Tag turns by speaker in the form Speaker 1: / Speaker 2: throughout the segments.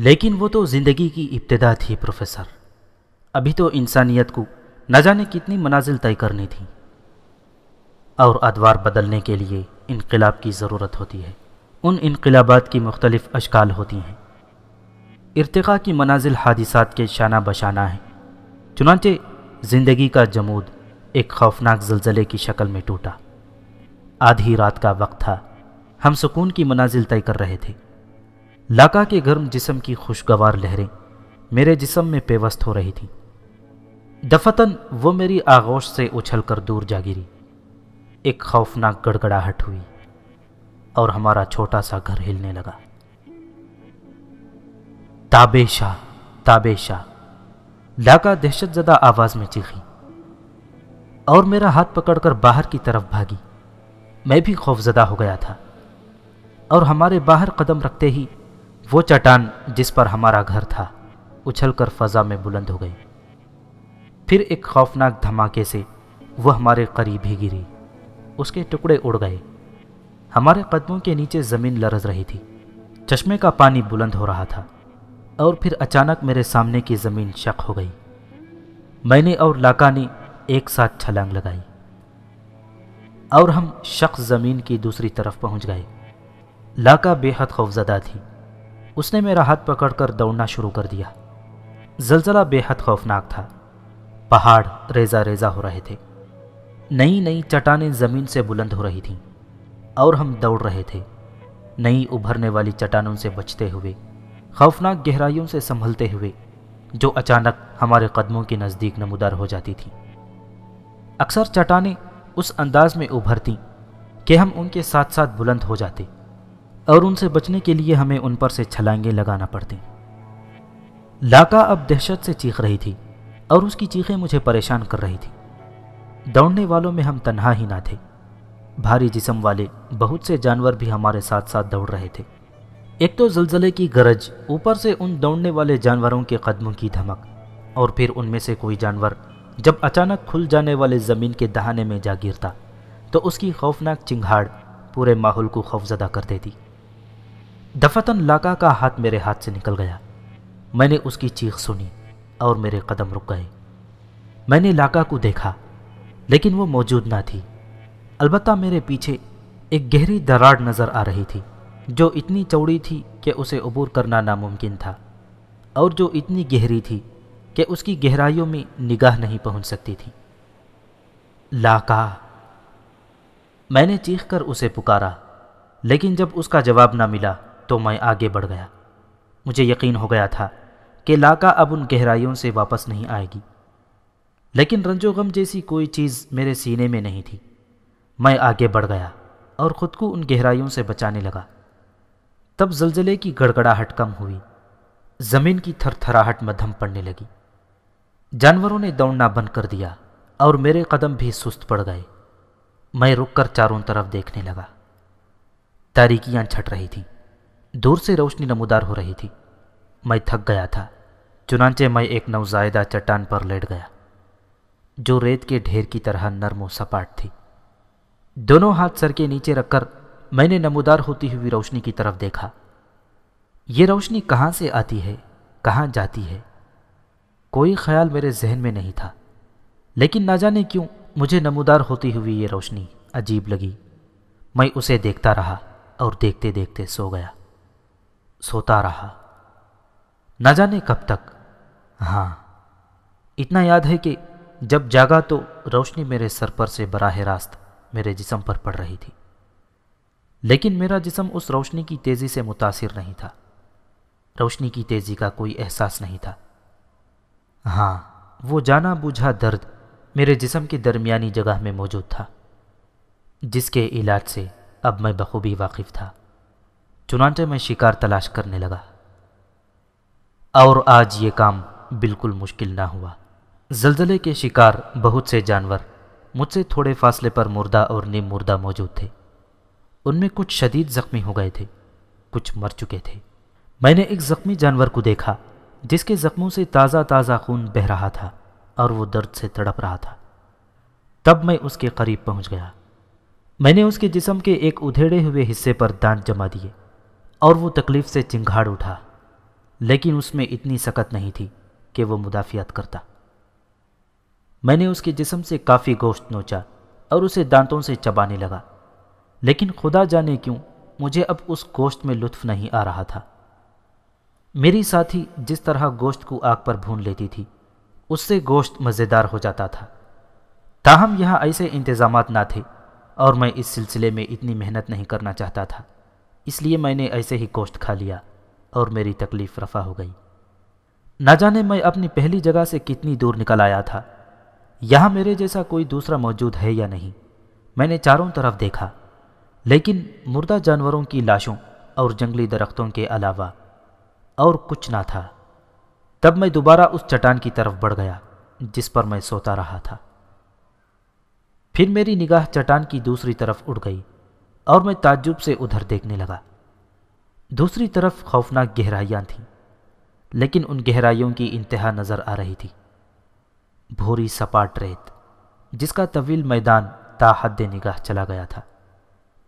Speaker 1: لیکن وہ تو زندگی کی ابتدا تھی پروفیسر۔ ابھی تو انسانیت کو نہ جانے کتنی منازل طے کرنی تھی، اور ادوار بدلنے کے لیے انقلاب کی ضرورت ہوتی ہے۔ ان انقلابات کی مختلف اشکال ہوتی ہیں۔ ارتقاء کی منازل حادثات کے شانہ بشانہ ہیں۔ چنانچہ زندگی کا جمود ایک خوفناک زلزلے کی شکل میں ٹوٹا۔ آدھی رات کا وقت تھا، ہم سکون کی منازل طے کر رہے تھے۔ لاکا کے گرم جسم کی خوشگوار لہریں میرے جسم میں پیوست ہو رہی تھیں۔ دفتن وہ میری آغوش سے اچھل کر دور جا گری۔ ایک خوفناک گڑگڑاہٹ ہوئی اور ہمارا چھوٹا سا گھر ہلنے لگا۔ تابے شاہ، تابے شاہ، لاکا دہشت زدہ آواز میں چیخی اور میرا ہاتھ پکڑ کر باہر کی طرف بھاگی۔ میں بھی خوف زدہ ہو گیا تھا، اور ہمارے باہر قدم رکھتے ہی وہ چٹان جس پر ہمارا گھر تھا اچھل کر فضا میں بلند ہو گئی۔ پھر ایک خوفناک دھماکے سے وہ ہمارے قریب ہی گری۔ اس کے ٹکڑے اڑ گئے۔ ہمارے قدموں کے نیچے زمین لرز رہی تھی۔ چشمے کا پانی بلند ہو رہا تھا، اور پھر اچانک میرے سامنے کی زمین شق ہو گئی۔ میں نے اور لاکا نے ایک ساتھ چھلانگ لگائی، اور ہم شخص زمین کی دوسری طرف پہنچ گئے۔ لاکا بے حد خوفزدہ تھی۔ اس نے میرا ہاتھ پکڑ کر دوڑنا شروع کر دیا۔ زلزلہ بے حد خوفناک تھا۔ پہاڑ ریزہ ریزہ ہو رہے تھے۔ نئی نئی چٹانیں زمین سے بلند ہو رہی تھیں، اور ہم دوڑ رہے تھے، نئی ابھرنے والی چٹانوں سے بچتے ہوئے، خوفناک گہرائیوں سے سنبھلتے ہوئے، جو اچانک ہمارے قدموں کے نزدیک نمودار ہو جاتی تھیں۔ اکثر چٹانیں اس انداز میں ابھرتیں کہ ہم ان کے ساتھ ساتھ بلند ہو جاتے، اور ان سے بچنے کے لیے ہمیں ان پر سے چھلانگیں لگانا پڑتی۔ لاکا اب دہشت سے چیخ رہی تھی، اور اس کی چیخیں مجھے پریشان کر رہی تھی۔ دوڑنے والوں میں ہم تنہا ہی نہ تھے۔ بھاری جسم والے بہت سے جانور بھی ہمارے ساتھ ساتھ دوڑ رہے تھے۔ ایک تو زلزلے کی گرج، اوپر سے ان دوڑنے والے جانوروں کے قدموں کی دھمک، اور پھر ان میں سے کوئی جانور جب اچانک کھل جانے والے زمین کے دہانے میں جا گرتا تو اس کی خوفناک چنگھاڑ پورے ماحول کو خوفزدہ کر دیتی۔ دفتن لاکا کا ہاتھ میرے ہاتھ سے نکل گیا۔ میں نے اس کی چیخ سنی اور میرے قدم رک گئے۔ میں نے لاکا کو دیکھا، لیکن وہ موجود نہ تھی۔ البتہ میرے پیچھے ایک گہری دراڑ نظر آ رہی تھی، جو اتنی چوڑی تھی کہ اسے عبور کرنا ناممکن تھا، اور جو اتنی گہری تھی کہ اس کی گہرائیوں میں نگاہ نہیں پہنچ سکتی تھی۔ لاکا! میں نے چیخ کر اسے پکارا، لیکن جب اس کا جواب نہ ملا تو میں آگے بڑھ گیا۔ مجھے یقین ہو گیا تھا کہ لاکا اب ان گہرائیوں سے واپس نہیں آئے گی، لیکن رنج و غم جیسی کوئی چیز میرے سینے میں نہیں تھی۔ میں آگے بڑھ گیا اور خود کو ان گہرائیوں سے بچانے لگا۔ تب زلزلے کی گڑگڑاہٹ کم ہوئی، زمین کی تھر تھراہٹ مدھم پڑنے لگی۔ جانوروں نے دوڑنا بند کر دیا، اور میرے قدم بھی سست پڑ گئے۔ میں رک کر چاروں طرف دیکھنے لگا۔ تاریکیاں چھٹ رہی تھیں، دور سے روشنی نمودار ہو رہی تھی۔ میں تھک گیا تھا، چنانچہ میں ایک نوزائیدہ چٹان پر لیٹ گیا، جو ریت کے ڈھیر کی طرح نرم و سپاٹ تھی۔ دونوں ہاتھ سر کے نیچے رکھ کر میں نے نمودار ہوتی ہوئی روشنی کی طرف دیکھا۔ یہ روشنی کہاں سے آتی ہے، کہاں جاتی ہے، کوئی خیال میرے ذہن میں نہیں تھا، لیکن نہ جانے کیوں مجھے نمودار ہوتی ہوئی یہ روشنی عجیب لگی۔ میں اسے دیکھتا رہا اور دیکھتے دیکھتے سو گیا، سوتا رہا، نہ جانے کب تک۔ ہاں، اتنا یاد ہے کہ جب جاگا تو روشنی میرے سر پر سے براہ راست میرے جسم پر پڑ رہی تھی، لیکن میرا جسم اس روشنی کی تیزی سے متاثر نہیں تھا۔ روشنی کی تیزی کا کوئی احساس نہیں تھا۔ ہاں، وہ جانا بوجھا درد میرے جسم کے درمیانی جگہ میں موجود تھا، جس کے علاج سے اب میں بخوبی واقف تھا۔ چنانچہ میں شکار تلاش کرنے لگا، اور آج یہ کام بالکل مشکل نہ ہوا۔ زلزلے کے شکار بہت سے جانور مجھ سے تھوڑے فاصلے پر مردہ اور نیم مردہ موجود تھے۔ ان میں کچھ شدید زخمی ہو گئے تھے، کچھ مر چکے تھے۔ میں نے ایک زخمی جانور کو دیکھا جس کے زخموں سے تازہ تازہ خون بہہ رہا تھا، اور وہ درد سے تڑپ رہا تھا۔ تب میں اس کے قریب پہنچ گیا۔ میں نے اس کے جسم کے ایک ادھیڑے ہوئے حصے پر دانت جما دیے، اور وہ تکلیف سے چنگھاڑ اٹھا۔ لیکن اس میں اتنی سکت نہیں تھی کہ وہ مدافعت کرتا۔ میں نے اس کے جسم سے کافی گوشت نوچا اور اسے دانتوں سے چبانے لگا، لیکن خدا جانے کیوں مجھے اب اس گوشت میں لطف نہیں آ رہا تھا۔ میری ساتھی جس طرح گوشت کو آگ پر بھون لیتی تھی اس سے گوشت مزیدار ہو جاتا تھا، تاہم یہاں ایسے انتظامات نہ تھے اور میں اس سلسلے میں اتنی محنت نہیں کرنا چاہتا تھا، اس لیے میں نے ایسے ہی گوشت کھا لیا اور میری تکلیف رفع ہو گئی۔ نہ جانے میں اپنی پہلی جگہ سے کتنی دور نکل آیا تھا، یہاں میرے جیسا کوئی دوسرا موجود ہے یا نہیں۔ میں نے چاروں طرف دیکھا، لیکن مردہ جانوروں کی لاشوں اور جنگلی درختوں کے علاوہ اور کچھ نہ تھا۔ تب میں دوبارہ اس چٹان کی طرف بڑھ گیا جس پر میں سوتا رہا تھا۔ پھر میری نگاہ چٹان کی دوسری طرف اڑ گئی اور میں تعجب سے ادھر دیکھنے لگا۔ دوسری طرف خوفناک گہرائیاں تھیں، لیکن ان گہرائیوں کی انتہا نظر آ رہی تھی۔ بھوری سپاٹ ریت جس کا طویل میدان تا حد نگاہ چلا گیا تھا،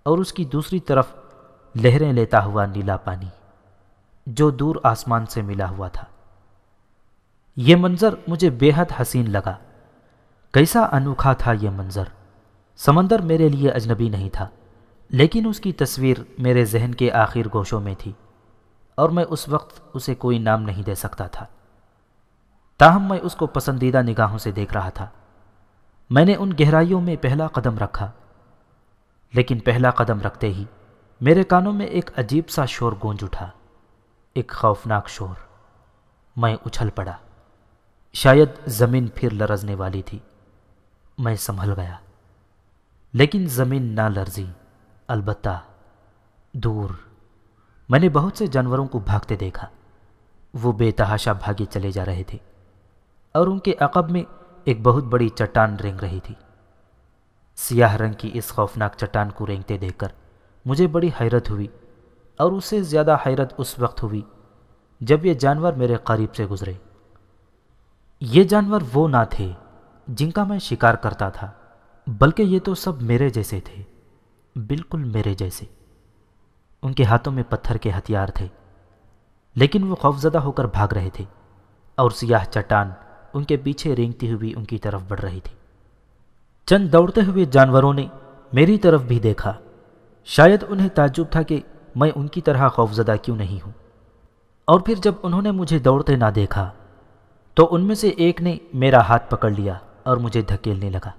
Speaker 1: اور اس کی دوسری طرف لہریں لیتا ہوا نیلا پانی جو دور آسمان سے ملا ہوا تھا۔ یہ منظر مجھے بے حد حسین لگا۔ کیسا انوکھا تھا یہ منظر! سمندر میرے لیے اجنبی نہیں تھا، لیکن اس کی تصویر میرے ذہن کے آخر گوشوں میں تھی اور میں اس وقت اسے کوئی نام نہیں دے سکتا تھا، تاہم میں اس کو پسندیدہ نگاہوں سے دیکھ رہا تھا۔ میں نے ان گہرائیوں میں پہلا قدم رکھا، لیکن پہلا قدم رکھتے ہی میرے کانوں میں ایک عجیب سا شور گونج اٹھا، ایک خوفناک شور۔ میں اچھل پڑا، شاید زمین پھر لرزنے والی تھی۔ میں سنبھل گیا، لیکن زمین نہ لرزی، البتہ دور میں نے بہت سے جانوروں کو بھاگتے دیکھا۔ وہ بے تحاشا بھاگے چلے جا رہے تھے اور ان کے عقب میں ایک بہت بڑی چٹان رینگ رہی تھی۔ سیاہ رنگ کی اس خوفناک چٹان کو رینگتے دیکھ کر مجھے بڑی حیرت ہوئی، اور اس سے زیادہ حیرت اس وقت ہوئی جب یہ جانور میرے قریب سے گزرے۔ یہ جانور وہ نہ تھے جن کا میں شکار کرتا تھا، بلکہ یہ تو سب میرے جیسے تھے، بالکل میرے جیسے۔ ان کے ہاتھوں میں پتھر کے ہتھیار تھے، لیکن وہ خوفزدہ ہو کر بھاگ رہے تھے، اور سیاہ چٹان ان کے پیچھے رینگتی ہوئی ان کی طرف بڑھ رہی تھی۔ چند دوڑتے ہوئے جانوروں نے میری طرف بھی دیکھا۔ شاید انہیں تعجب تھا کہ میں ان کی طرح خوفزدہ کیوں نہیں ہوں، اور پھر جب انہوں نے مجھے دوڑتے نہ دیکھا تو ان میں سے ایک نے میرا ہاتھ پکڑ لیا اور مجھے دھکیلنے لگا۔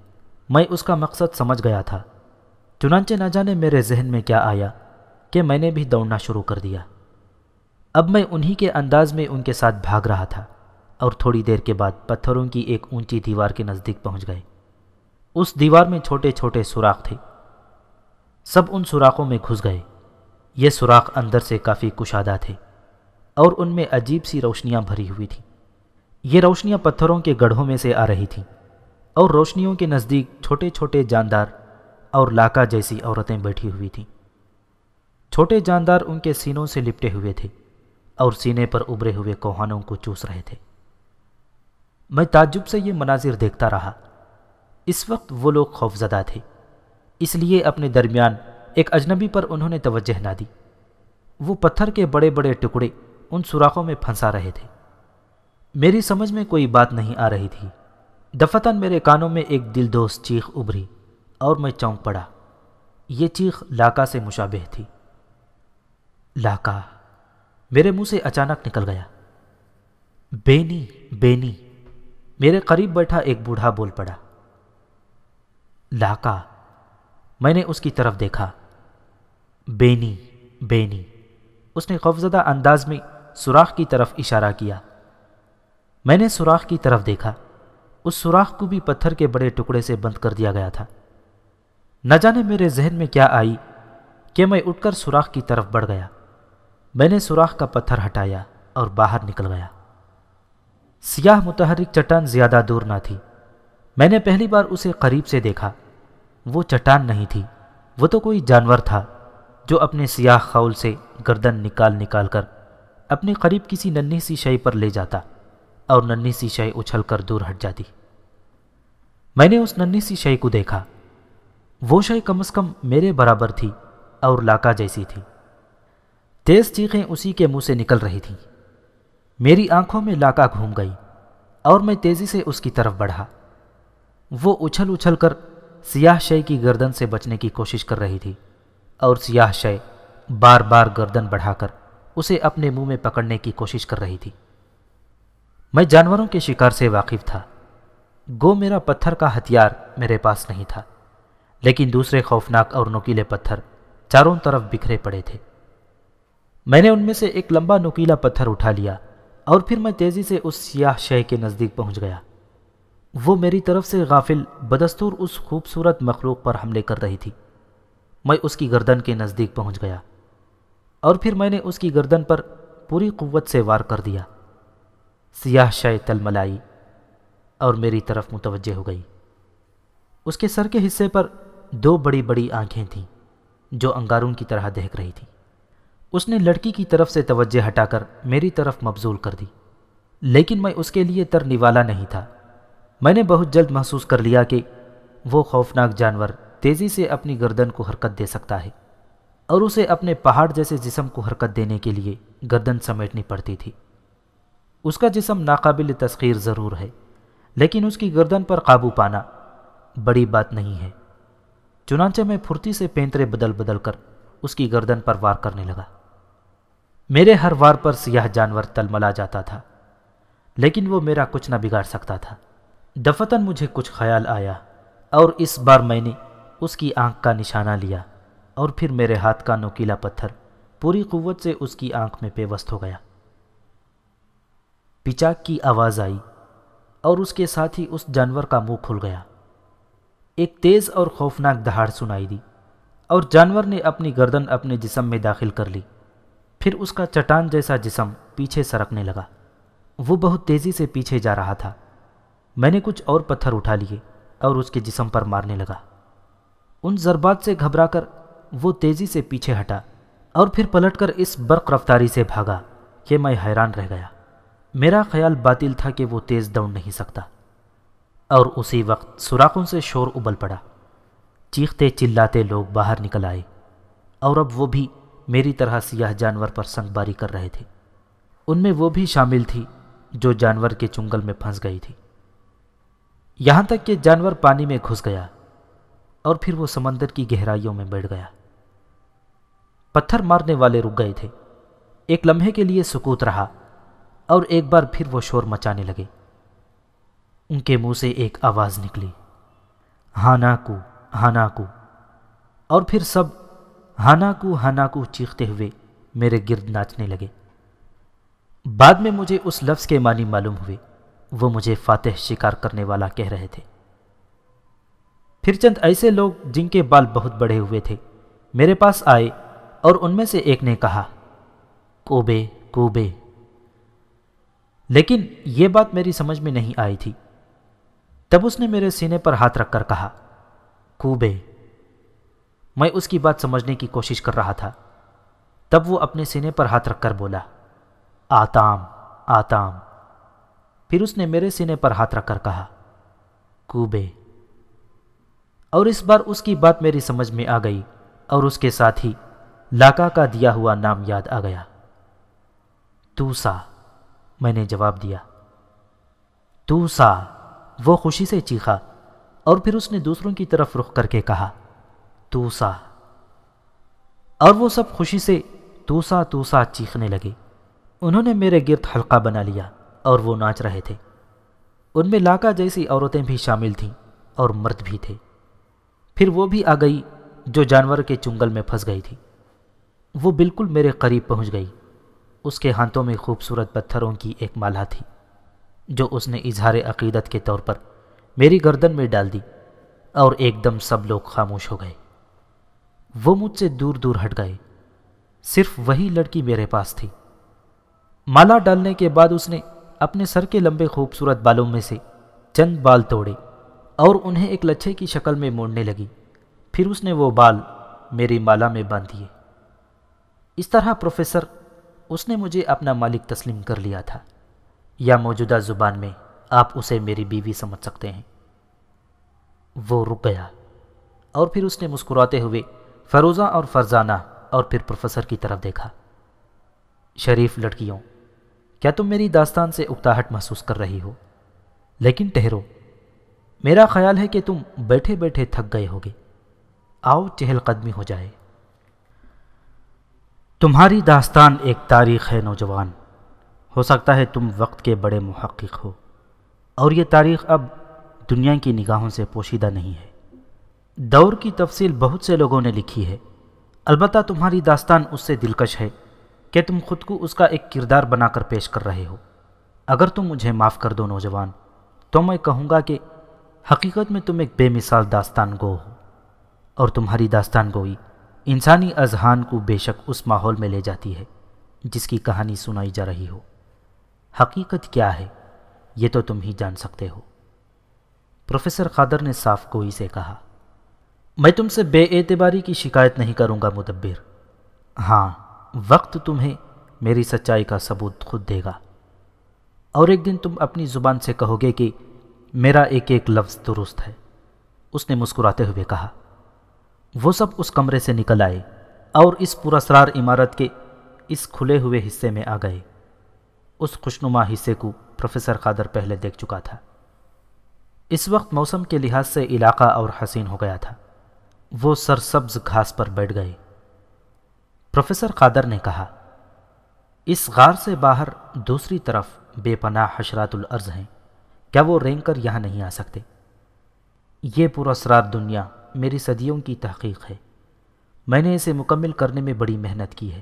Speaker 1: میں اس کا مقصد سمجھ گیا تھا، چنانچہ نہ جانے میرے ذہن میں کیا آیا کہ میں نے بھی دوڑنا شروع کر دیا۔ اب میں انہی کے انداز میں ان کے ساتھ بھاگ رہا تھا، اور تھوڑی دیر کے بعد پتھروں کی ایک اونچی دیوار کے نزدیک پہنچ گئے۔ اس دیوار میں چھوٹے چھوٹے سوراخ تھے، سب ان سوراخوں میں گھس گئے۔ یہ سوراخ اندر سے کافی کشادہ تھے اور ان میں عجیب سی روشنیاں بھری ہوئی تھیں۔ یہ روشنیاں پتھروں کے گڑھوں میں سے آ رہی تھیں، اور روشنیوں کے نزدیک چھوٹے چھوٹے جاندار اور لاکا جیسی عورتیں بیٹھی ہوئی تھیں۔ چھوٹے جاندار ان کے سینوں سے لپٹے ہوئے تھے اور سینے پر ابھرے ہوئے کوہانوں کو چوس رہے تھے۔ میں تعجب سے یہ مناظر دیکھتا رہا۔ اس وقت وہ لوگ خوفزدہ تھے، اس لیے اپنے درمیان ایک اجنبی پر انہوں نے توجہ نہ دی۔ وہ پتھر کے بڑے بڑے ٹکڑے ان سوراخوں میں پھنسا رہے تھے۔ میری سمجھ میں کوئی بات نہیں آ رہی تھی۔ دفتن میرے کانوں میں ایک دلدوز چیخ ابھری اور میں چونک پڑا۔ یہ چیخ لاکا سے مشابہ تھی۔ لاکا میرے منہ سے اچانک نکل گیا۔ بینی بینی، میرے قریب بیٹھا ایک بوڑھا بول پڑا۔ لاکا، میں نے اس کی طرف دیکھا۔ بینی بینی، اس نے خوفزدہ انداز میں سوراخ کی طرف اشارہ کیا۔ میں نے سوراخ کی طرف دیکھا۔ اس سوراخ کو بھی پتھر کے بڑے ٹکڑے سے بند کر دیا گیا تھا۔ نہ جانے میرے ذہن میں کیا آئی کہ میں اٹھ کر سوراخ کی طرف بڑھ گیا۔ میں نے سوراخ کا پتھر ہٹایا اور باہر نکل گیا۔ سیاہ متحرک چٹان زیادہ دور نہ تھی۔ میں نے پہلی بار اسے قریب سے دیکھا۔ وہ چٹان نہیں تھی، وہ تو کوئی جانور تھا جو اپنے سیاہ خول سے گردن نکال نکال کر اپنے قریب کسی ننھی سی شے پر لے جاتا، اور ننھی سی شے اچھل کر دور ہٹ جاتی۔ میں نے اس ننھی سی شے کو دیکھا۔ وہ شے کم از کم میرے برابر تھی اور لاکا جیسی تھی۔ تیز چیخیں اسی کے منہ سے نکل رہی تھیں۔ میری آنکھوں میں لاکا گھوم گئی اور میں تیزی سے اس کی طرف بڑھا۔ وہ اچھل اچھل کر سیاہ شے کی گردن سے بچنے کی کوشش کر رہی تھی اور سیاہ شے بار بار گردن بڑھا کر اسے اپنے منہ میں پکڑنے کی کوشش کر رہی تھی۔ میں جانوروں کے شکار سے واقف تھا، گو میرا پتھر کا ہتھیار میرے پاس نہیں تھا، لیکن دوسرے خوفناک اور نوکیلے پتھر چاروں طرف بکھرے پڑے تھے۔ میں نے ان میں سے ایک لمبا نوکیلا پتھر اٹھا لیا اور پھر میں تیزی سے اس سیاہ شے کے نزدیک پہنچ گیا۔ وہ میری طرف سے غافل بدستور اس خوبصورت مخلوق پر حملے کر رہی تھی۔ میں اس کی گردن کے نزدیک پہنچ گیا اور پھر میں نے اس کی گردن پر پوری قوت سے وار کر دیا۔ سیاہ شے تلملائی اور میری طرف متوجہ ہو گئی۔ اس کے سر کے حصے پر دو بڑی بڑی آنکھیں تھیں جو انگاروں کی طرح دیکھ رہی تھی۔ اس نے لڑکی کی طرف سے توجہ ہٹا کر میری طرف مبذول کر دی، لیکن میں اس کے لیے ترنے والا نہیں تھا۔ میں نے بہت جلد محسوس کر لیا کہ وہ خوفناک جانور تیزی سے اپنی گردن کو حرکت دے سکتا ہے اور اسے اپنے پہاڑ جیسے جسم کو حرکت دینے کے لیے گردن سمیٹنی پڑتی تھی۔ اس کا جسم ناقابل تسخیر ضرور ہے، لیکن اس کی گردن پر قابو پانا بڑی بات نہیں ہے۔ چنانچہ میں پھرتی سے پینترے بدل بدل کر اس کی گردن پر وار کرنے لگا۔ میرے ہر وار پر سیاہ جانور تلملا جاتا تھا، لیکن وہ میرا کچھ نہ بگاڑ سکتا تھا۔ دفتن مجھے کچھ خیال آیا اور اس بار میں نے اس کی آنکھ کا نشانہ لیا اور پھر میرے ہاتھ کا نوکیلا پتھر پوری قوت سے اس کی آنکھ میں پیوست ہو گیا۔ پچاک کی آواز آئی اور اس کے ساتھ ہی اس جانور کا منہ کھل گیا۔ ایک تیز اور خوفناک دہاڑ سنائی دی اور جانور نے اپنی گردن اپنے جسم میں داخل کر لی۔ پھر اس کا چٹان جیسا جسم پیچھے سرکنے لگا۔ وہ بہت تیزی سے پیچھے جا رہا تھا۔ میں نے کچھ اور پتھر اٹھا لیے اور اس کے جسم پر مارنے لگا۔ ان ضربات سے گھبرا کر وہ تیزی سے پیچھے ہٹا اور پھر پلٹ کر اس برق رفتاری سے بھاگا کہ میں حیران رہ گیا۔ میرا خیال باطل تھا کہ وہ تیز دوڑ نہیں سکتا، اور اسی وقت سوراخوں سے شور ابل پڑا۔ چیختے چلاتے لوگ باہر نکل آئے اور اب وہ بھی میری طرح سیاہ جانور پر سنگ باری کر رہے تھے۔ ان میں وہ بھی شامل تھی جو جانور کے چنگل میں پھنس گئی تھی، یہاں تک کہ جانور پانی میں گھس گیا اور پھر وہ سمندر کی گہرائیوں میں بیٹھ گیا۔ پتھر مارنے والے رک گئے تھے۔ ایک لمحے کے لیے سکوت رہا اور ایک بار پھر وہ شور مچانے لگے۔ ان کے منہ سے ایک آواز نکلی، ہاناکو ہاناکو، اور پھر سب ہاناکو ہاناکو چیختے ہوئے میرے گرد ناچنے لگے۔ بعد میں مجھے اس لفظ کے معنی معلوم ہوئے۔ وہ مجھے فاتح شکار کرنے والا کہہ رہے تھے۔ پھر چند ایسے لوگ جن کے بال بہت بڑے ہوئے تھے میرے پاس آئے اور ان میں سے ایک نے کہا، کوبے کوبے، لیکن یہ بات میری سمجھ میں نہیں آئی تھی۔ تب اس نے میرے سینے پر ہاتھ رکھ کر کہا، کوبے۔ میں اس کی بات سمجھنے کی کوشش کر رہا تھا۔ تب وہ اپنے سینے پر ہاتھ رکھ کر بولا، آتام آتام۔ پھر اس نے میرے سینے پر ہاتھ رکھ کر کہا، کوبے۔ اور اس بار اس کی بات میری سمجھ میں آ گئی اور اس کے ساتھ ہی لاکا کا دیا ہوا نام یاد آ گیا۔ توسا، میں نے جواب دیا۔ توسا، وہ خوشی سے چیخا اور پھر اس نے دوسروں کی طرف رخ کر کے کہا، توسا، اور وہ سب خوشی سے توسا توسا چیخنے لگے۔ انہوں نے میرے گرد حلقہ بنا لیا اور وہ ناچ رہے تھے۔ ان میں لاکا جیسی عورتیں بھی شامل تھیں اور مرد بھی تھے۔ پھر وہ بھی آ گئی جو جانور کے چنگل میں پھنس گئی تھی۔ وہ بالکل میرے قریب پہنچ گئی۔ اس کے ہاتھوں میں خوبصورت پتھروں کی ایک مالا تھی جو اس نے اظہار عقیدت کے طور پر میری گردن میں ڈال دی، اور ایک دم سب لوگ خاموش ہو گئے۔ وہ مجھ سے دور دور ہٹ گئے۔ صرف وہی لڑکی میرے پاس تھی۔ مالا ڈالنے کے بعد اس نے اپنے سر کے لمبے خوبصورت بالوں میں سے چند بال توڑے اور انہیں ایک لچھے کی شکل میں موڑنے لگی۔ پھر اس نے وہ بال میری مالا میں باندھ دیے۔ اس طرح پروفیسر، اس نے مجھے اپنا مالک تسلیم کر لیا تھا، یا موجودہ زبان میں آپ اسے میری بیوی سمجھ سکتے ہیں۔ وہ رک گیا اور پھر اس نے مسکراتے ہوئے فروزہ اور فرزانہ اور پھر پروفیسر کی طرف دیکھا۔ شریف لڑکیوں، کیا تم میری داستان سے اکتاہٹ محسوس کر رہی ہو؟ لیکن ٹھہرو، میرا خیال ہے کہ تم بیٹھے بیٹھے تھک گئے ہوگے۔ آؤ چہل قدمی ہو جائے۔ تمہاری داستان ایک تاریخ ہے نوجوان، ہو سکتا ہے تم وقت کے بڑے محقق ہو، اور یہ تاریخ اب دنیا کی نگاہوں سے پوشیدہ نہیں ہے۔ دور کی تفصیل بہت سے لوگوں نے لکھی ہے، البتہ تمہاری داستان اس سے دلکش ہے کہ تم خود کو اس کا ایک کردار بنا کر پیش کر رہے ہو۔ اگر تم مجھے معاف کر دو نوجوان، تو میں کہوں گا کہ حقیقت میں تم ایک بے مثال داستان گو ہو، اور تمہاری داستان گوئی انسانی اذہان کو بے شک اس ماحول میں لے جاتی ہے جس کی کہانی سنائی جا رہی ہو۔ حقیقت کیا ہے یہ تو تم ہی جان سکتے ہو۔ پروفیسر قادر نے صاف گوئی سے کہا، میں تم سے بے اعتباری کی شکایت نہیں کروں گا مدبر۔ ہاں، وقت تمہیں میری سچائی کا ثبوت خود دے گا، اور ایک دن تم اپنی زبان سے کہو گے کہ میرا ایک ایک لفظ درست ہے۔ اس نے مسکراتے ہوئے کہا۔ وہ سب اس کمرے سے نکل آئے اور اس پراسرار عمارت کے اس کھلے ہوئے حصے میں آ گئے۔ اس خوشنما حصے کو پروفیسر قادر پہلے دیکھ چکا تھا۔ اس وقت موسم کے لحاظ سے علاقہ اور حسین ہو گیا تھا۔ وہ سرسبز گھاس پر بیٹھ گئے۔ پروفیسر قادر نے کہا، اس غار سے باہر دوسری طرف بے پناہ حشرات الارض ہیں، کیا وہ رینگ کر یہاں نہیں آ سکتے؟ یہ پراسرار دنیا میری صدیوں کی تحقیق ہے، میں نے اسے مکمل کرنے میں بڑی محنت کی ہے۔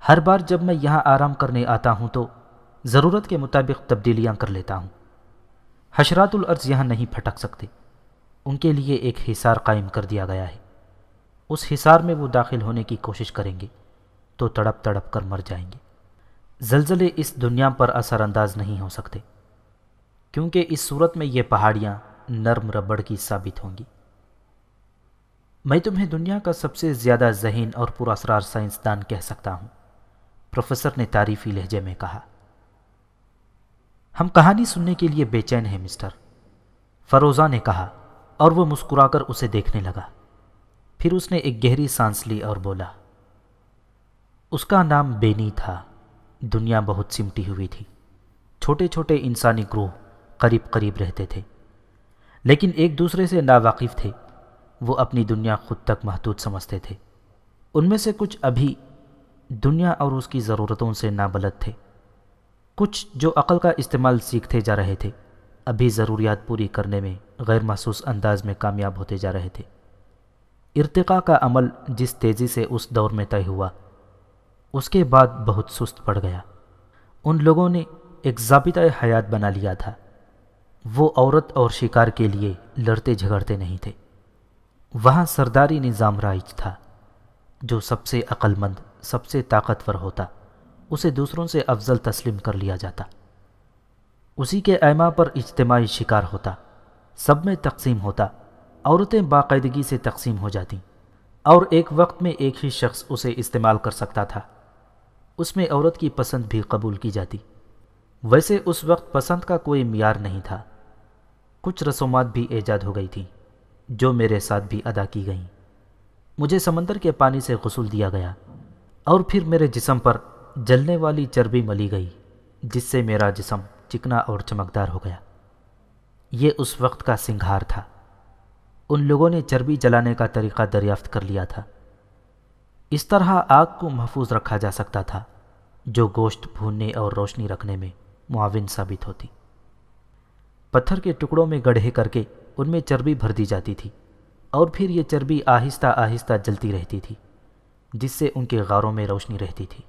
Speaker 1: ہر بار جب میں یہاں آرام کرنے آتا ہوں تو ضرورت کے مطابق تبدیلیاں کر لیتا ہوں۔ حشرات الارض یہاں نہیں پھٹک سکتے، ان کے لیے ایک حصار قائم کر دیا گیا ہے۔ اس حصار میں وہ داخل ہونے کی کوشش کریں گے تو تڑپ تڑپ کر مر جائیں گے۔ زلزلے اس دنیا پر اثر انداز نہیں ہو سکتے، کیونکہ اس صورت میں یہ پہاڑیاں نرم ربڑ کی ثابت ہوں گی۔ میں تمہیں دنیا کا سب سے زیادہ ذہین اور پراسرار سائنسدان کہہ سکتا ہوں، پروفیسر نے تعریفی لہجے میں کہا۔ ہم کہانی سننے کے لیے بے چین ہیں مسٹر، فروزہ نے کہا، اور وہ مسکرا کر اسے دیکھنے لگا۔ پھر اس نے ایک گہری سانس لی اور بولا، اس کا نام بینی تھا۔ دنیا بہت سمٹی ہوئی تھی، چھوٹے چھوٹے انسانی گروہ قریب قریب رہتے تھے، لیکن ایک دوسرے سے ناواقف تھے۔ وہ اپنی دنیا خود تک محدود سمجھتے تھے۔ ان میں سے کچھ ابھی دنیا اور اس کی ضرورتوں سے نابلد تھے، کچھ جو عقل کا استعمال سیکھتے جا رہے تھے ابھی ضروریات پوری کرنے میں غیر محسوس انداز میں کامیاب ہوتے جا رہے تھے۔ ارتقاء کا عمل جس تیزی سے اس دور میں طے ہوا، اس کے بعد بہت سست پڑ گیا۔ ان لوگوں نے ایک ضابطۂ حیات بنا لیا تھا۔ وہ عورت اور شکار کے لیے لڑتے جھگڑتے نہیں تھے۔ وہاں سرداری نظام رائج تھا۔ جو سب سے عقل مند، سب سے طاقتور ہوتا، اسے دوسروں سے افضل تسلیم کر لیا جاتا۔ اسی کے ایما پر اجتماعی شکار ہوتا، سب میں تقسیم ہوتا، عورتیں باقاعدگی سے تقسیم ہو جاتی، اور ایک وقت میں ایک ہی شخص اسے استعمال کر سکتا تھا۔ اس میں عورت کی پسند بھی قبول کی جاتی۔ ویسے اس وقت پسند کا کوئی معیار نہیں تھا۔ کچھ رسومات بھی ایجاد ہو گئی تھیں جو میرے ساتھ بھی ادا کی گئیں۔ مجھے سمندر کے پانی سے غسل دیا گیا، اور پھر میرے جسم پر جلنے والی چربی ملی گئی، جس سے میرا جسم چکنا اور چمکدار ہو گیا۔ یہ اس وقت کا سنگھار تھا۔ ان لوگوں نے چربی جلانے کا طریقہ دریافت کر لیا تھا۔ اس طرح آگ کو محفوظ رکھا جا سکتا تھا جو گوشت بھوننے اور روشنی رکھنے میں معاون ثابت ہوتی۔ پتھر کے ٹکڑوں میں گڑھے کر کے ان میں چربی بھر دی جاتی تھی، اور پھر یہ چربی آہستہ آہستہ جلتی رہتی تھی، جس سے ان کے غاروں میں روشنی رہتی تھی۔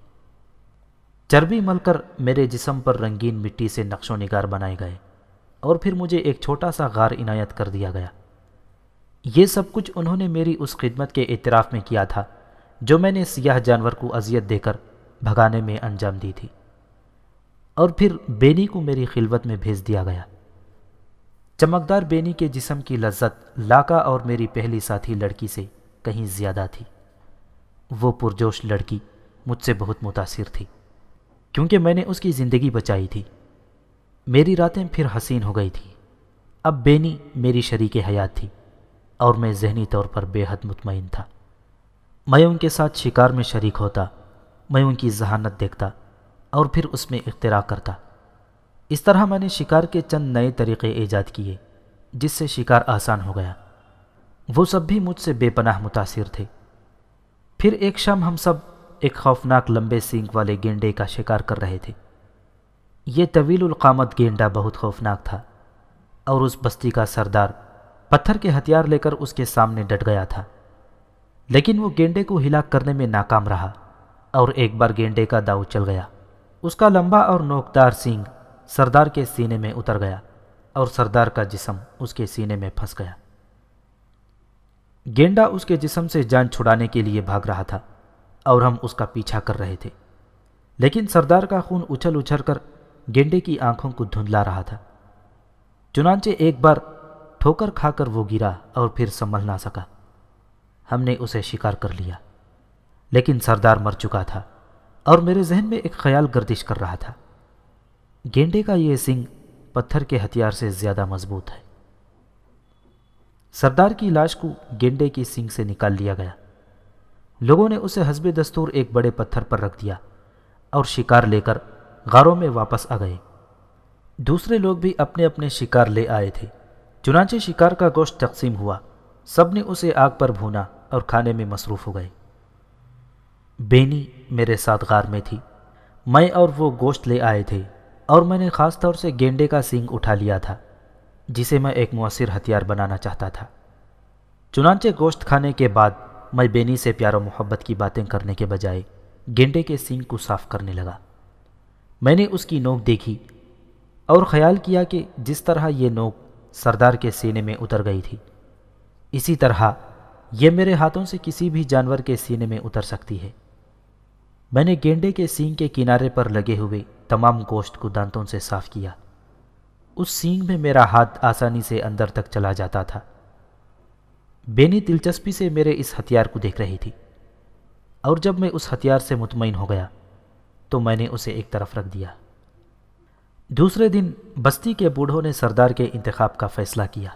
Speaker 1: چربی مل کر میرے جسم پر رنگین مٹی سے نقش و نگار بنائے گئے، اور پھر مجھے ایک چھوٹا سا غار عنایت کر دیا گیا۔ یہ سب کچھ انہوں نے میری اس خدمت کے اعتراف میں کیا تھا جو میں نے سیاہ جانور کو اذیت دے کر بھگانے میں انجام دی تھی، اور پھر بینی کو میری خلوت میں بھیج دیا گیا۔ چمکدار بینی کے جسم کی لذت لاکا اور میری پہلی ساتھی لڑکی سے کہیں زیادہ تھی۔ وہ پرجوش لڑکی مجھ سے بہت متاثر تھی، کیونکہ میں نے اس کی زندگی بچائی تھی۔ میری راتیں پھر حسین ہو گئی تھیں۔ اب بینی میری شریک حیات تھی، اور میں ذہنی طور پر بے حد مطمئن تھا۔ میں ان کے ساتھ شکار میں شریک ہوتا، میں ان کی ذہانت دیکھتا، اور پھر اس میں اختراع کرتا۔ اس طرح میں نے شکار کے چند نئے طریقے ایجاد کیے جس سے شکار آسان ہو گیا۔ وہ سب بھی مجھ سے بے پناہ متاثر تھے۔ پھر ایک شام ہم سب ایک خوفناک لمبے سینگ والے گینڈے کا شکار کر رہے تھے۔ یہ طویل القامت گینڈا بہت خوفناک تھا اور اس بستی کا سردار پتھر کے ہتھیار لے کر اس کے سامنے ڈٹ گیا تھا، لیکن وہ گینڈے کو ہلاک کرنے میں ناکام رہا اور ایک بار گینڈے کا داؤ چل گیا۔ اس کا لمبا اور نوکدار سینگ سردار کے سینے میں اتر گیا اور سردار کا جسم اس کے سینے میں پھنس گیا۔ گینڈا اس کے جسم سے جان چھڑانے کے لیے بھاگ رہا تھا اور ہم اس کا پیچھا کر رہے تھے، لیکن سردار کا خون اچھل اچھل کر گینڈے کی آنکھوں کو دھندلا رہا تھا۔ چنانچہ ایک بار ٹھوکر کھا کر وہ گرا اور پھر سنبھل نہ سکا۔ ہم نے اسے شکار کر لیا، لیکن سردار مر چکا تھا اور میرے ذہن میں ایک خیال گردش کر رہا تھا، گینڈے کا یہ سینگ پتھر کے ہتھیار سے زیادہ مضبوط ہے۔ سردار کی لاش کو گینڈے کی سینگ سے نکال لیا گیا۔ لوگوں نے اسے حسب دستور ایک بڑے پتھر پر رکھ دیا اور شکار لے کر غاروں میں واپس آ گئے۔ دوسرے لوگ بھی اپنے اپنے شکار لے آئے تھے۔ چنانچہ شکار کا گوشت تقسیم ہوا، سب نے اسے آگ پر بھونا اور کھانے میں مصروف ہو گئے۔ بینی میرے ساتھ غار میں تھی، میں اور وہ گوشت لے آئے تھے اور میں نے خاص طور سے گینڈے کا سینگ اٹھا لیا تھا جسے میں ایک مؤثر ہتھیار بنانا چاہتا تھا۔ چنانچہ گوشت کھانے کے بعد میں بینی سے پیار و محبت کی باتیں کرنے کے بجائے گینڈے کے سینگ کو صاف کرنے لگا۔ میں نے اس کی نوک دیکھی اور خیال کیا کہ جس طرح یہ نوک سردار کے سینے میں اتر گئی تھی، اسی طرح یہ میرے ہاتھوں سے کسی بھی جانور کے سینے میں اتر سکتی ہے۔ میں نے گینڈے کے سینگ کے کنارے پر لگے ہوئے تمام گوشت کو دانتوں سے صاف کیا۔ اس سینگ میں میرا ہاتھ آسانی سے اندر تک چلا جاتا تھا۔ بینی دلچسپی سے میرے اس ہتھیار کو دیکھ رہی تھی، اور جب میں اس ہتھیار سے مطمئن ہو گیا تو میں نے اسے ایک طرف رکھ دیا۔ دوسرے دن بستی کے بوڑھوں نے سردار کے انتخاب کا فیصلہ کیا۔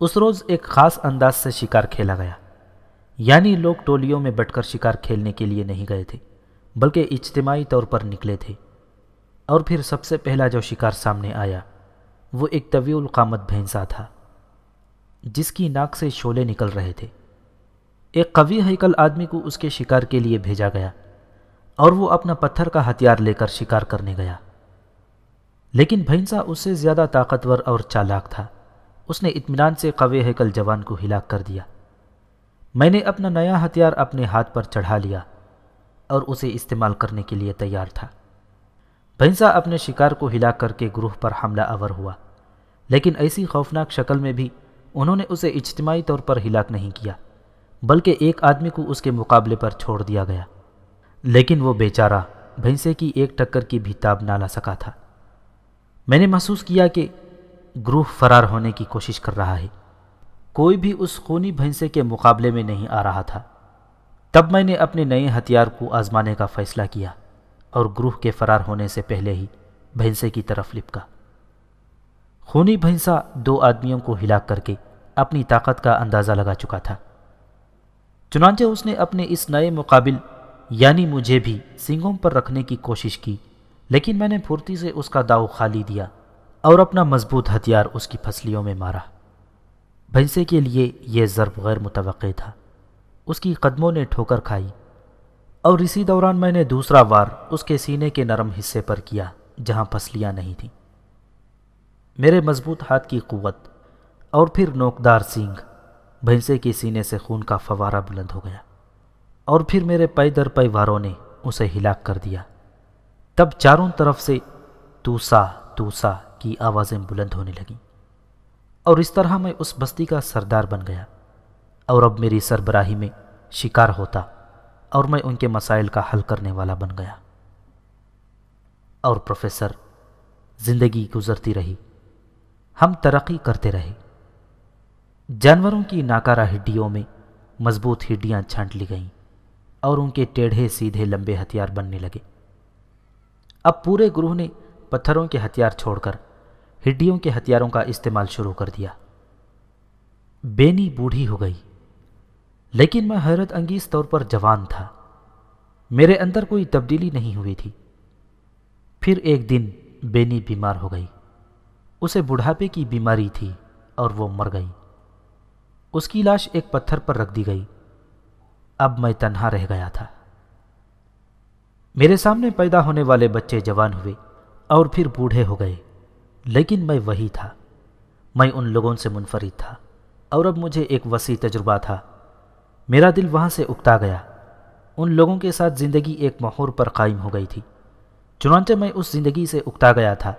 Speaker 1: اس روز ایک خاص انداز سے شکار کھیلا گیا، یعنی لوگ ٹولیوں میں بٹ کر شکار کھیلنے کے لیے نہیں گئے تھے بلکہ اجتماعی طور پر نکلے تھے۔ اور پھر سب سے پہلا جو شکار سامنے آیا وہ ایک طویل القامت بھینسا تھا جس کی ناک سے شعلے نکل رہے تھے۔ ایک قوی ہیکل آدمی کو اس کے شکار کے لیے بھیجا گیا اور وہ اپنا پتھر کا ہتھیار لے کر شکار کرنے گیا، لیکن بھینسا اس سے زیادہ طاقتور اور چالاک تھا۔ اس نے اطمینان سے قوی ہیکل جوان کو ہلاک کر دیا۔ میں نے اپنا نیا ہتھیار اپنے ہاتھ پر چڑھا لیا اور اسے استعمال کرنے کے لیے تیار تھا۔ بھینسا اپنے شکار کو ہلاک کر کے گروہ پر حملہ آور ہوا، لیکن ایسی خوفناک شکل میں بھی انہوں نے اسے اجتماعی طور پر ہلاک نہیں کیا بلکہ ایک آدمی کو اس کے مقابلے پر چھوڑ دیا گیا، لیکن وہ بیچارہ بھینسے کی ایک ٹکر کی بھی تاب نہ لا سکا تھا۔ میں نے محسوس کیا کہ گروہ فرار ہونے کی کوشش کر رہا ہے، کوئی بھی اس خونی بھینسے کے مقابلے میں نہیں آ رہا تھا۔ تب میں نے اپنے نئے ہتھیار کو آزمانے کا فیصلہ کیا اور گروہ کے فرار ہونے سے پہلے ہی بھینسے کی طرف لپکا۔ خونی بھینسا دو آدمیوں کو ہلاک کر کے اپنی طاقت کا اندازہ لگا چکا تھا۔ چنانچہ اس نے اپنے اس نئے مقابل یعنی مجھے بھی سینگوں پر رکھنے کی کوشش کی، لیکن میں نے پھرتی سے اس کا داؤ خالی دیا اور اپنا مضبوط ہتھیار اس کی پھسلیوں میں مارا۔ بھینسے کے لیے یہ ضرب غیر متوقع تھا، اس کی قدموں نے ٹھوکر کھائی اور اسی دوران میں نے دوسرا وار اس کے سینے کے نرم حصے پر کیا جہاں پھسلیاں نہیں تھیں۔ میرے مضبوط ہاتھ کی قوت اور پھر نوکدار سینگ، بھینسے کے سینے سے خون کا فوارہ بلند ہو گیا اور پھر میرے پے در پے واروں نے اسے ہلاک کر دیا۔ تب چاروں طرف سے توسا توسا کی آوازیں بلند ہونے لگیں اور اس طرح میں اس بستی کا سردار بن گیا، اور اب میری سربراہی میں شکار ہوتا اور میں ان کے مسائل کا حل کرنے والا بن گیا۔ اور پروفیسر، زندگی گزرتی رہی، ہم ترقی کرتے رہے۔ جانوروں کی ناکارہ ہڈیوں میں مضبوط ہڈیاں چھانٹ لی گئیں اور ان کے ٹیڑھے سیدھے لمبے ہتھیار بننے لگے۔ اب پورے گروہ نے پتھروں کے ہتھیار چھوڑ کر ہڈیوں کے ہتھیاروں کا استعمال شروع کر دیا۔ بینی بوڑھی ہو گئی، لیکن میں حیرت انگیز طور پر جوان تھا۔ میرے اندر کوئی تبدیلی نہیں ہوئی تھی۔ پھر ایک دن بینی بیمار ہو گئی۔ اسے بڑھاپے کی بیماری تھی اور وہ مر گئی۔ اس کی لاش ایک پتھر پر رکھ دی گئی۔ اب میں تنہا رہ گیا تھا۔ میرے سامنے پیدا ہونے والے بچے جوان ہوئے اور پھر بوڑھے ہو گئے، لیکن میں وہی تھا۔ میں ان لوگوں سے منفرد تھا اور اب مجھے ایک وسیع تجربہ تھا۔ میرا دل وہاں سے اکتا گیا۔ ان لوگوں کے ساتھ زندگی ایک محور پر قائم ہو گئی تھی، چنانچہ میں اس زندگی سے اکتا گیا تھا۔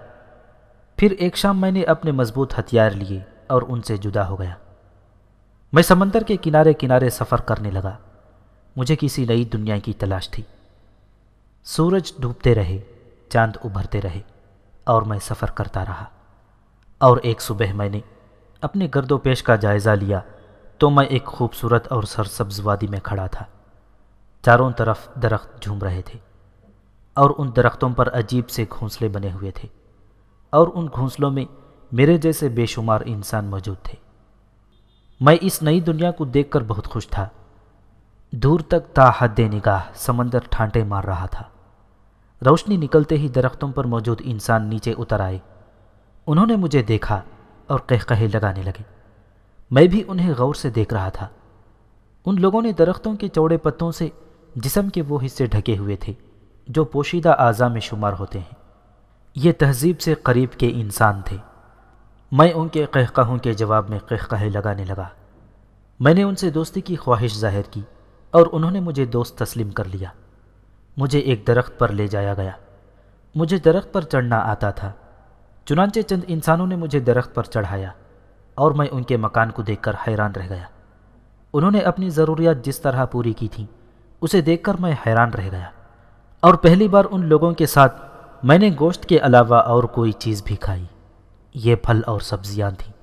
Speaker 1: پھر ایک شام میں نے اپنے مضبوط ہتھیار لیے اور ان سے جدا ہو گیا۔ میں سمندر کے کنارے کنارے سفر کرنے لگا۔ مجھے کسی نئی دنیا کی تلاش تھی۔ سورج ڈوبتے رہے، چاند ابھرتے رہے اور میں سفر کرتا رہا۔ اور ایک صبح میں نے اپنے گرد و پیش کا جائزہ لیا تو میں ایک خوبصورت اور سرسبز وادی میں کھڑا تھا۔ چاروں طرف درخت جھوم رہے تھے اور ان درختوں پر عجیب سے گھونسلے بنے ہوئے تھے، اور ان گھونسلوں میں میرے جیسے بے شمار انسان موجود تھے۔ میں اس نئی دنیا کو دیکھ کر بہت خوش تھا۔ دور تک تا حد نگاہ سمندر ٹھانٹے مار رہا تھا۔ روشنی نکلتے ہی درختوں پر موجود انسان نیچے اتر آئے۔ انہوں نے مجھے دیکھا اور قہقہے لگانے لگے۔ میں بھی انہیں غور سے دیکھ رہا تھا۔ ان لوگوں نے درختوں کے چوڑے پتوں سے جسم کے وہ حصے ڈھکے ہوئے تھے جو پوشیدہ اعضاء میں شمار ہوتے ہیں۔ یہ تہذیب سے قریب کے انسان تھے۔ میں ان کے قہقہوں کے جواب میں قہقہے لگانے لگا۔ میں نے ان سے دوستی کی خواہش ظاہر کی اور انہوں نے مجھے دوست تسلیم کر لیا۔ مجھے ایک درخت پر لے جایا گیا۔ مجھے درخت پر چڑھنا آتا تھا، چنانچہ چند انسانوں نے مجھے درخت پر چڑھایا اور میں ان کے مکان کو دیکھ کر حیران رہ گیا۔ انہوں نے اپنی ضروریات جس طرح پوری کی تھیں اسے دیکھ کر میں حیران رہ گیا، اور پہلی بار ان لوگوں کے ساتھ میں نے گوشت کے علاوہ اور کوئی چیز بھی کھائی۔ یہ پھل اور سبزیاں تھیں۔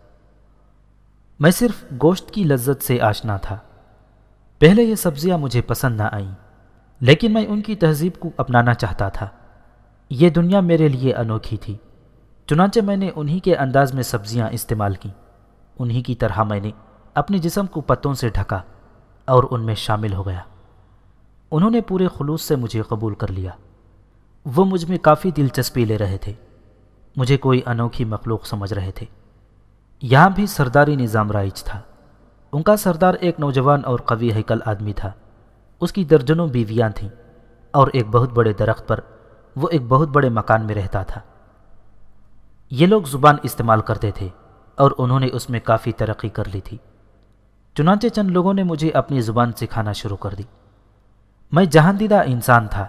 Speaker 1: میں صرف گوشت کی لذت سے آشنا تھا۔ پہلے یہ سبزیاں مجھے پسند نہ آئیں، لیکن میں ان کی تہذیب کو اپنانا چاہتا تھا۔ یہ دنیا میرے لیے انوکھی تھی، چنانچہ میں نے انہی کے انداز میں سبزیاں استعمال کیں۔ انہی کی طرح میں نے اپنے جسم کو پتوں سے ڈھکا اور ان میں شامل ہو گیا۔ انہوں نے پورے خلوص سے مجھے قبول کر لیا۔ وہ مجھ میں کافی دلچسپی لے رہے تھے، مجھے کوئی انوکھی مخلوق سمجھ رہے تھے۔ یہاں بھی سرداری نظام رائج تھا۔ ان کا سردار ایک نوجوان اور قوی ہیکل آدمی تھا۔ اس کی درجنوں بیویاں تھیں اور ایک بہت بڑے درخت پر وہ ایک بہت بڑے مکان میں رہتا تھا۔ یہ لوگ زبان استعمال کرتے تھے اور انہوں نے اس میں کافی ترقی کر لی تھی، چنانچہ چند لوگوں نے مجھے اپنی زبان سکھانا شروع کر دی۔ میں جہاندیدہ انسان تھا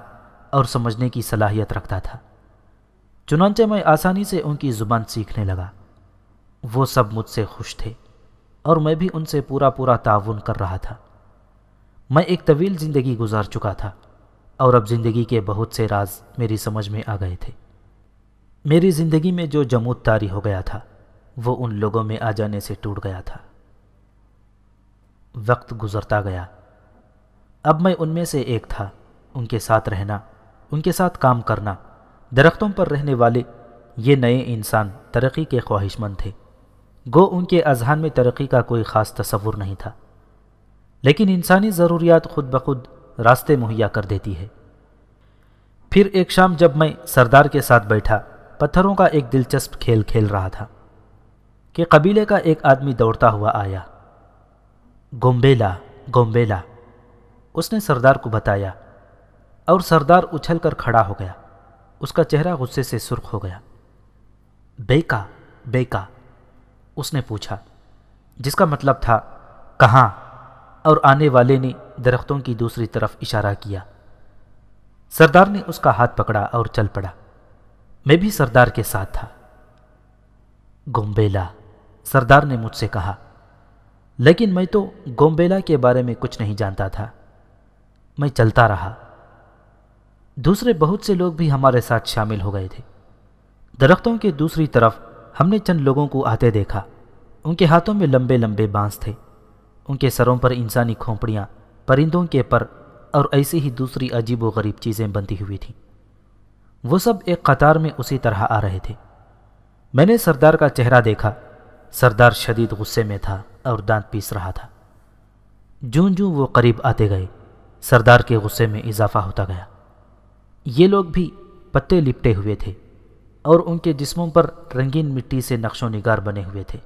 Speaker 1: اور سمجھنے کی صلاحیت رکھتا تھا، چنانچہ میں آسانی سے ان کی زبان سیکھنے لگا۔ وہ سب مجھ سے خوش تھے اور میں بھی ان سے پورا تعاون کر رہا تھا۔ میں ایک طویل زندگی گزار چکا تھا اور اب زندگی کے بہت سے راز میری سمجھ میں آ گئے تھے۔ میری زندگی میں جو جمود طاری ہو گیا تھا وہ ان لوگوں میں آ جانے سے ٹوٹ گیا تھا۔ وقت گزرتا گیا۔ اب میں ان میں سے ایک تھا۔ ان کے ساتھ رہنا، ان کے ساتھ کام کرنا، درختوں پر رہنے والے یہ نئے انسان ترقی کے خواہش مند تھے۔ گو ان کے اذہان میں ترقی کا کوئی خاص تصور نہیں تھا، لیکن انسانی ضروریات خود بخود راستے مہیا کر دیتی ہے۔ پھر ایک شام جب میں سردار کے ساتھ بیٹھا پتھروں کا ایک دلچسپ کھیل کھیل رہا تھا کہ قبیلے کا ایک آدمی دوڑتا ہوا آیا۔ گومبیلا گومبیلا، اس نے سردار کو بتایا، اور سردار اچھل کر کھڑا ہو گیا۔ اس کا چہرہ غصے سے سرخ ہو گیا۔ بیکا بیکا، اس نے پوچھا، جس کا مطلب تھا کہاں، اور آنے والے نے درختوں کی دوسری طرف اشارہ کیا۔ سردار نے اس کا ہاتھ پکڑا اور چل پڑا۔ میں بھی سردار کے ساتھ تھا۔ گومبیلا، سردار نے مجھ سے کہا، لیکن میں تو گومبیلا کے بارے میں کچھ نہیں جانتا تھا۔ میں چلتا رہا۔ دوسرے بہت سے لوگ بھی ہمارے ساتھ شامل ہو گئے تھے۔ درختوں کے دوسری طرف ہم نے چند لوگوں کو آتے دیکھا۔ ان کے ہاتھوں میں لمبے لمبے بانس تھے۔ ان کے سروں پر انسانی کھوپڑیاں، پرندوں کے پر اور ایسی ہی دوسری عجیب و غریب چیزیں بندھی ہوئی تھیں۔ وہ سب ایک قطار میں اسی طرح آ رہے تھے۔ میں نے سردار کا چہرہ دیکھا۔ سردار شدید غصے میں تھا اور دانت پیس رہا تھا۔ جوں جوں وہ قریب آتے گئے، سردار کے غصے میں اضافہ ہوتا گیا۔ یہ لوگ بھی پتے لپٹے ہوئے تھے اور ان کے جسموں پر رنگین مٹی سے نقش و نگار بنے ہوئے تھے۔